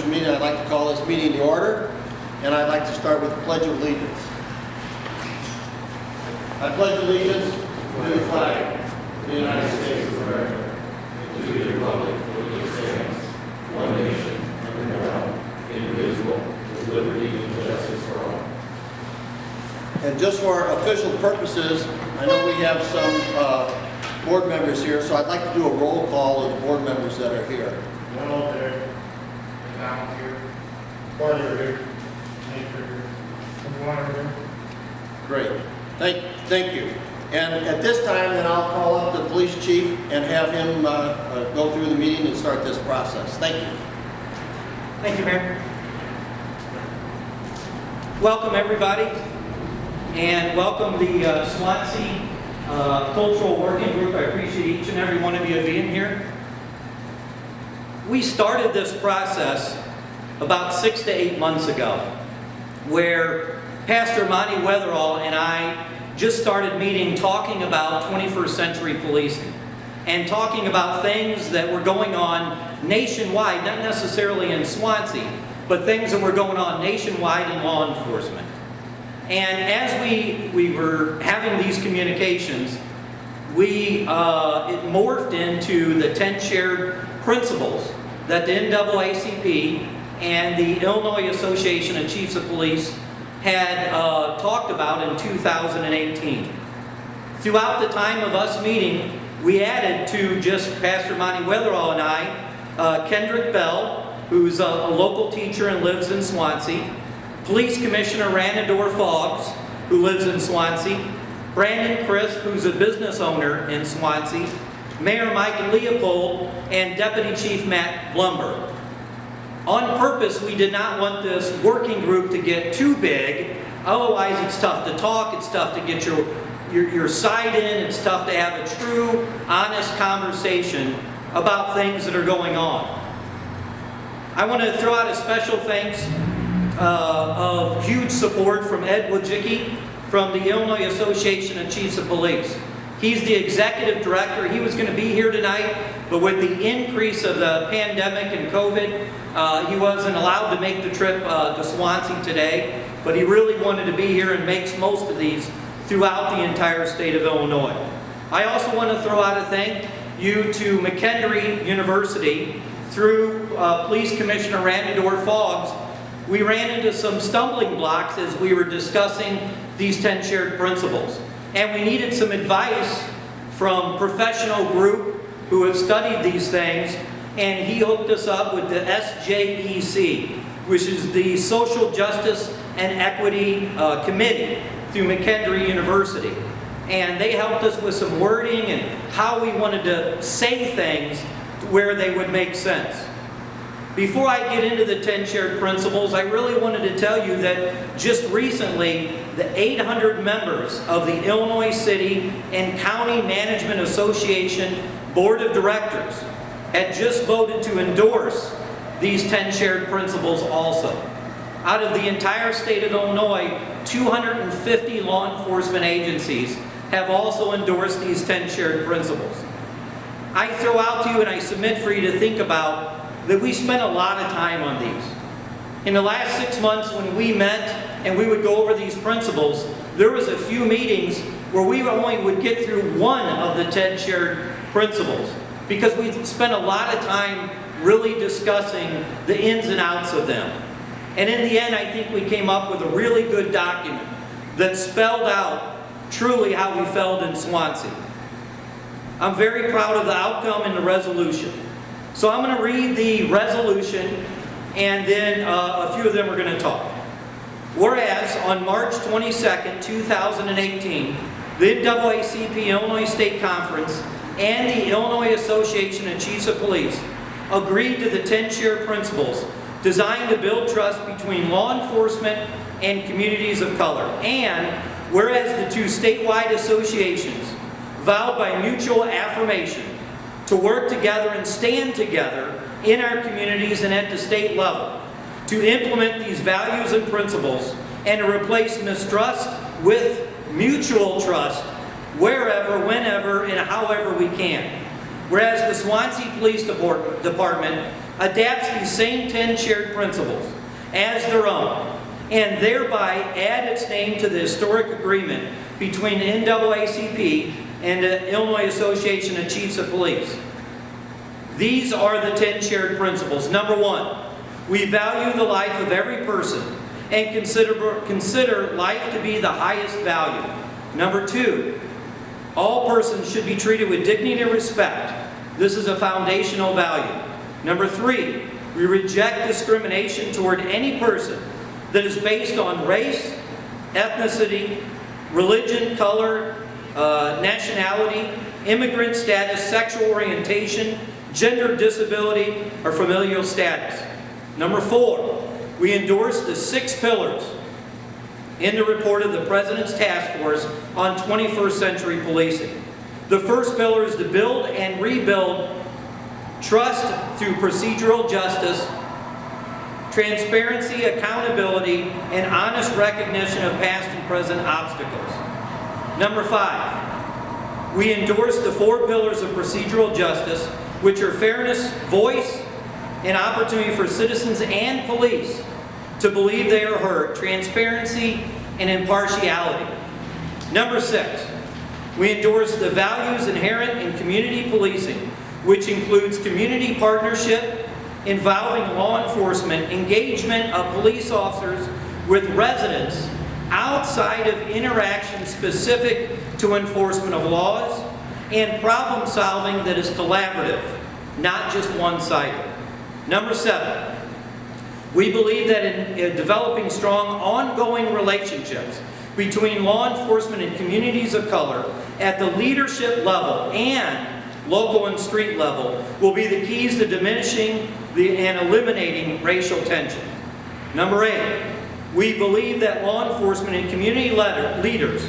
official meeting. I'd like to call this meeting to order, and I'd like to start with the Pledge of Allegiance. I pledge allegiance to the flag of the United States of America, and to the republic for which it stands, one nation, under God, indivisible, with liberty and justice for all. And just for official purposes, I know we have some board members here, so I'd like to do a roll call of the board members that are here. Leopold there, down here, Blomberg here, Kendrick here, Blomberg here. Great. Thank you. And at this time, then I'll call up the police chief and have him go through the meeting and start this process. Thank you. Thank you, Mayor. Welcome, everybody, and welcome the Swansea Cultural Working Group. I appreciate each and every one of you being here. We started this process about 6 to 8 months ago, where Pastor Monty Weatherall and I just started meeting talking about 21st century policing and talking about things that were going on nationwide, not necessarily in Swansea, but things that were going on nationwide in law enforcement. And as we were having these communications, it morphed into the 10 shared principles that the NAACP and the Illinois Association of Chiefs of Police had talked about in 2018. Throughout the time of us meeting, we added to just Pastor Monty Weatherall and I, Kendrick who's a local teacher and lives in Swansea, Police Commissioner Ranodore Foggs, who lives in Swansea, Brandon Crisp, who's a business owner in Swansea, Mayor Mike Leopold, and Deputy Chief Matt Blomberg. On purpose, we did not want this working group to get too big. Otherwise, it's tough to talk, it's tough to get your side in, it's tough to have a true, honest conversation about things that are going on. I want to throw out a special thanks of huge support from Ed Wojcicki from the Illinois Association of Chiefs of Police. He's the executive director. He was going to be here tonight, but with the increase of the pandemic and COVID, he wasn't allowed to make the trip to Swansea today, but he really wanted to be here and makes most of these throughout the entire state of Illinois. I also want to throw out a thank you to McHenry University. Through Police Commissioner Ranodore Foggs, we ran into some stumbling blocks as we were discussing these 10 shared principles. And we needed some advice from a professional group who have studied these things, and he hooked us up with the SJEC, which is the Social Justice and Equity Committee through McHenry University. And they helped us with some wording and how we wanted to say things where they would make sense. Before I get into the 10 shared principles, I really wanted to tell you that just recently, the 800 members of the Illinois City and County Management Association Board of Directors had just voted to endorse these 10 shared principles also. Out of the entire state of Illinois, 250 law enforcement agencies have also endorsed these 10 shared principles. I throw out to you and I submit for you to think about that we spent a lot of time on these. In the last 6 months when we met and we would go over these principles, there was a few meetings where we only would get through one of the 10 shared principles because we spent a lot of time really discussing the ins and outs of them. And in the end, I think we came up with a really good document that spelled out truly how we felt in Swansea. I'm very proud of the outcome and the resolution. So I'm going to read the resolution, and then a few of them are going to talk. Whereas on March 22nd, 2018, the NAACP Illinois State Conference and the Illinois Association of Chiefs of Police agreed to the 10 shared principles designed to build trust between law enforcement and communities of color. And whereas the two statewide associations vowed by mutual affirmation to work together and stand together in our communities and at the state level to implement these values and principles and to replace mistrust with mutual trust wherever, whenever, and however we can. Whereas the Swansea Police Department adapts these same 10 shared principles as their own, and thereby add its name to the historic agreement between the NAACP and the Illinois Association of Chiefs of Police. These are the 10 shared principles. Number 1, we value the life of every person and consider life to be the highest value. Number 2, all persons should be treated with dignity and respect. This is a foundational value. Number 3, we reject discrimination toward any person that is based on race, ethnicity, religion, color, nationality, immigrant status, sexual orientation, gender disability, or familial status. Number 4, we endorse the 6 pillars in the report of the President's Task Force on 21st Century Policing. The first pillar is to build and rebuild trust through procedural justice, transparency, accountability, and honest recognition of past and present obstacles. Number 5, we endorse the 4 pillars of procedural justice, which are fairness, voice, and opportunity for citizens and police to believe they are heard, transparency, and impartiality. Number 6, we endorse the values inherent in community policing, which includes community partnership involving law enforcement, engagement of police officers with residents outside of interaction specific to enforcement of laws, and problem solving that is collaborative, not just one-sided. Number 7, we believe that in developing strong ongoing relationships between law enforcement and communities of color at the leadership level and local and street level will be the keys to diminishing and eliminating racial tension. Number 8, we believe that law enforcement and community leaders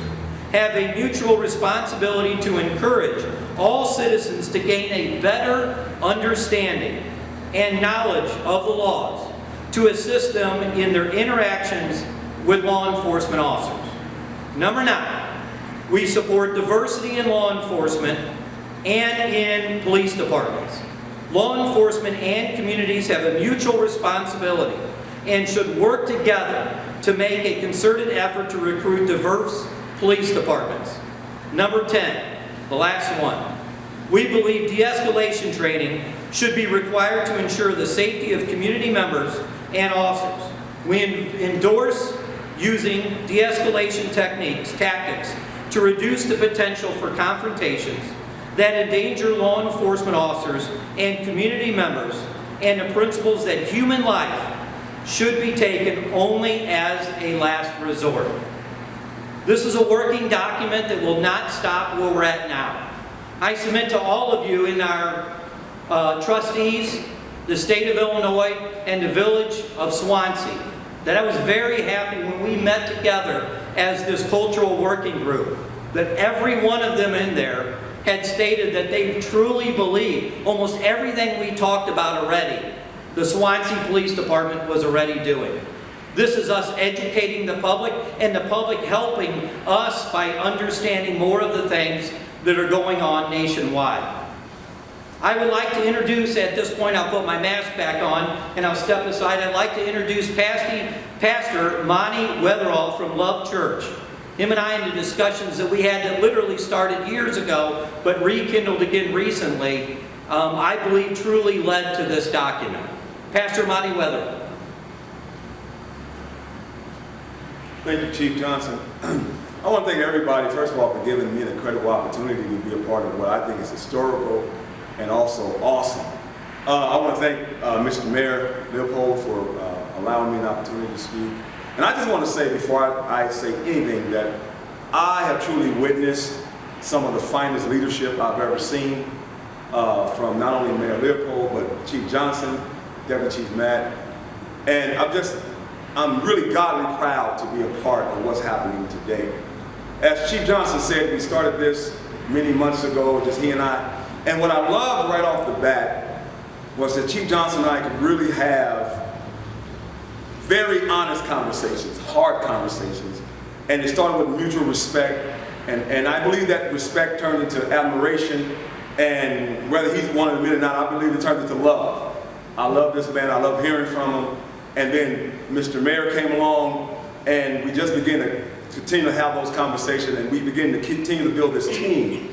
have a mutual responsibility to encourage all citizens to gain a better understanding and knowledge of the laws to assist them in their interactions with law enforcement officers. Number 9, we support diversity in law enforcement and in police departments. Law enforcement and communities have a mutual responsibility and should work together to make a concerted effort to recruit diverse police departments. Number 10, the last one. We believe de-escalation training should be required to ensure the safety of community members and officers. We endorse using de-escalation tactics to reduce the potential for confrontations that endanger law enforcement officers and community members, and the principles that human life should be taken only as a last resort. This is a working document that will not stop where we're at now. I submit to all of you in our trustees, the state of Illinois, and the village of Swansea, that I was very happy when we met together as this cultural working group, that every one of them in there had stated that they truly believe almost everything we talked about already, the Swansea Police Department was already doing. This is us educating the public, and the public helping us by understanding more of the things that are going on nationwide. I would like to introduce, at this point I'll put my mask back on and I'll step aside. I'd like to introduce Pastor Monty Weatherall from Love Church. Him and I, in the discussions that we had that literally started years ago but rekindled again recently, I believe truly led to this document. Pastor Monty Weatherall. Thank you, Chief Johnson. I want to thank everybody, first of all, for giving me the incredible opportunity to be a part of what I think is historical and also awesome. I want to thank Mr. Mayor Leopold for allowing me an opportunity to speak. And I just want to say, before I say anything, that I have truly witnessed some of the finest leadership I've ever seen from not only Mayor Leopold, but Chief Johnson, Deputy Chief Matt. And I'm really godly proud to be a part of what's happening today. As Chief Johnson said, we started this many months ago, just he and I. And what I loved right off the bat was that Chief Johnson and I could really have very honest conversations, hard conversations. And it started with mutual respect. And I believe that respect turned into admiration. And whether he wanted to admit it or not, I believe it turned into love. I love this man. I love hearing from him. And then Mr. Mayor came along, and we just began to continue to have those conversations, and we begin to continue to build this team.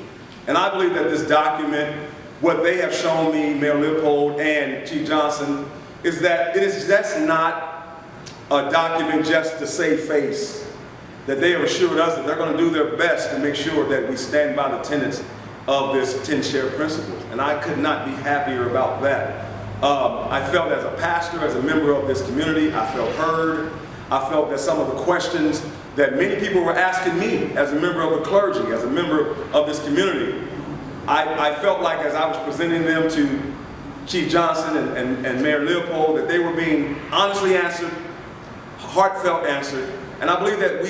And I believe that this document, what they have shown me, Mayor Leopold and Chief Johnson, is that that's not a document just to save face. That they have assured us that they're going to do their best to make sure that we stand by the tenets of this 10 shared principles. And I could not be happier about that. I felt as a pastor, as a member of this community, I felt heard. I felt that some of the questions that many people were asking me as a member of the clergy, as a member of this community, I felt like as I was presenting them to Chief Johnson and Mayor Leopold, that they were being honestly answered, heartfelt answered. And I believe that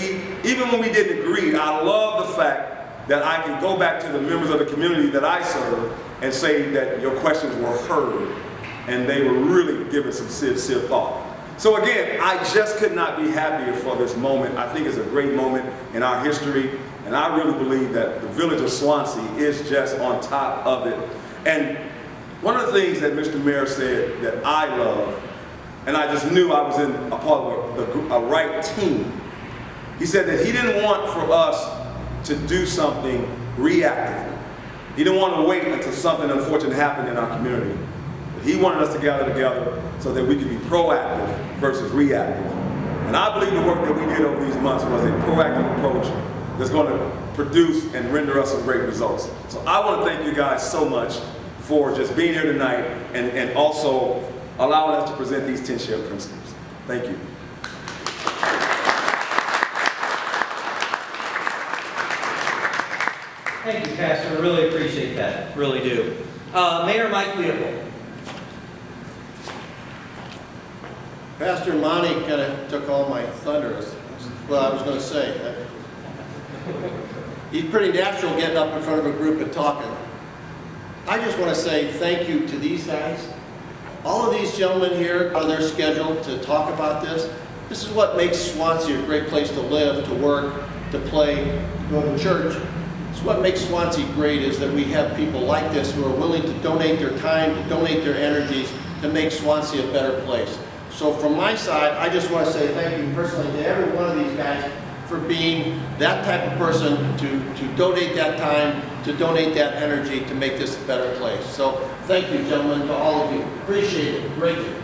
even when we didn't agree, I love the fact that I can go back to the members of the community that I serve and say that your questions were heard and they were really given some sincere thought. So again, I just could not be happier for this moment. I think it's a great moment in our history, and I really believe that the village of Swansea is just on top of it. And one of the things that Mr. Mayor said that I love, and I just knew I was in a part of a right team, he said that he didn't want for us to do something reactively. He didn't want to wait until something unfortunate happened in our community. He wanted us to gather together so that we could be proactive versus reactive. And I believe the work that we did over these months was a proactive approach that's going to produce and render us some great results. So I want to thank you guys so much for just being here tonight and also allowing us to present these 10 shared principles. Thank you. Thank you, Pastor. I really appreciate that. Really do. Mayor Mike Leopold. Pastor Monty kind of took all my thunder. Well, I was going to say, he's pretty natural getting up in front of a group and talking. I just want to say thank you to these guys. All of these gentlemen here on their schedule to talk about this. This is what makes Swansea a great place to live, to work, to play, to go to church. It's what makes Swansea great is that we have people like this who are willing to donate their time, to donate their energies, to make Swansea a better place. So from my side, I just want to say thank you personally to every one of these guys for being that type of person to donate that time, to donate that energy to make this a better place. So thank you, gentlemen, to all of you. Appreciate it greatly.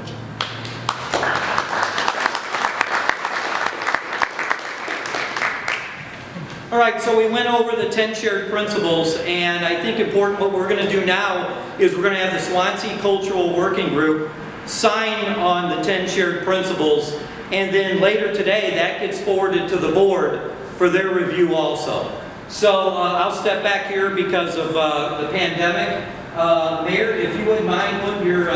All right, so we went over the 10 shared principles, and I think important what we're going to do now is we're going to have the Swansea Cultural Working Group sign on the 10 shared principles, and then later today that gets forwarded to the board for their review also. So I'll step back here because of the pandemic. Mayor, if you wouldn't mind putting your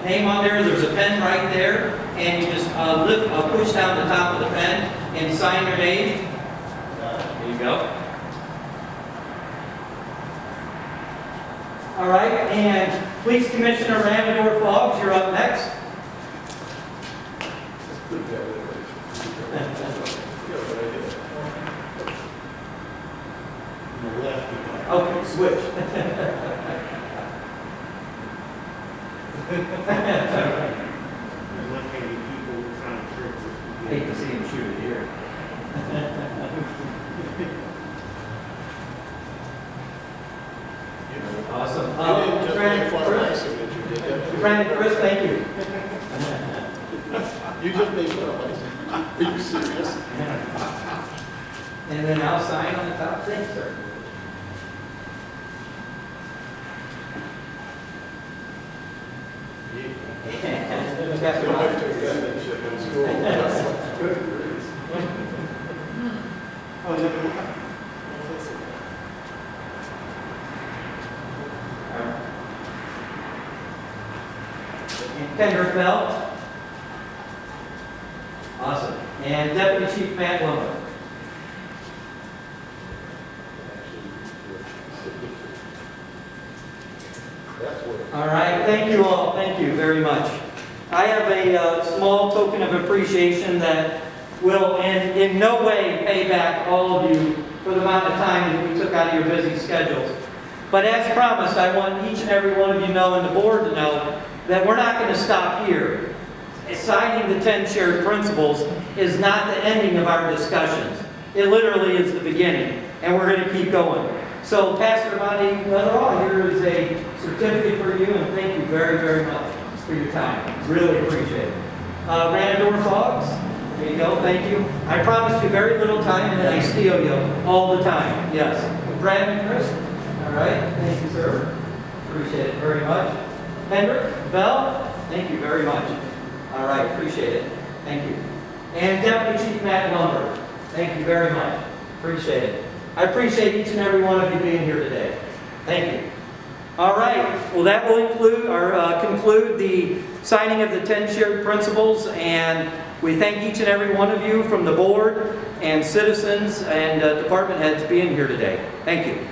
name on there, there's a pen right there, and you just push down the top of the pen and sign your name. There you go. All right, and Police Commissioner Ranodore Foggs, you're up next. Okay, switch. Hate to see him shoot it here. Awesome. Brandon, Chris, thank you. You just made fun of us. Are you serious? And then I'll sign on the top. Thanks, sir. Pastor Monty. Kendrick Bell. Awesome. And Deputy Chief Matt Blomberg. All right, thank you all. Thank you very much. I have a small token of appreciation that will in no way pay back all of you for the amount of time that we took out of your busy schedules. But as promised, I want each and every one of you know and the board to know that we're not going to stop here. Signing the 10 shared principles is not the ending of our discussions. It literally is the beginning, and we're going to keep going. So, Pastor Monty Weatherall, here is a certificate for you, and thank you very, very much for your time. Really appreciate it. Ranodore Fogs, there you go, thank you. I promised you very little time, and then I steal you all the time. Yes. Brad and Chris, all right, thank you, sir. Appreciate it very much. Kendrick, Bell, thank you very much. All right, appreciate it. Thank you. And Deputy Chief Matt Blomberg, thank you very much. Appreciate it. I appreciate each and every one of you being here today. Thank you. All right, well that will conclude the signing of the 10 shared principles, and we thank each and every one of you from the board and citizens and department heads being here today. Thank you.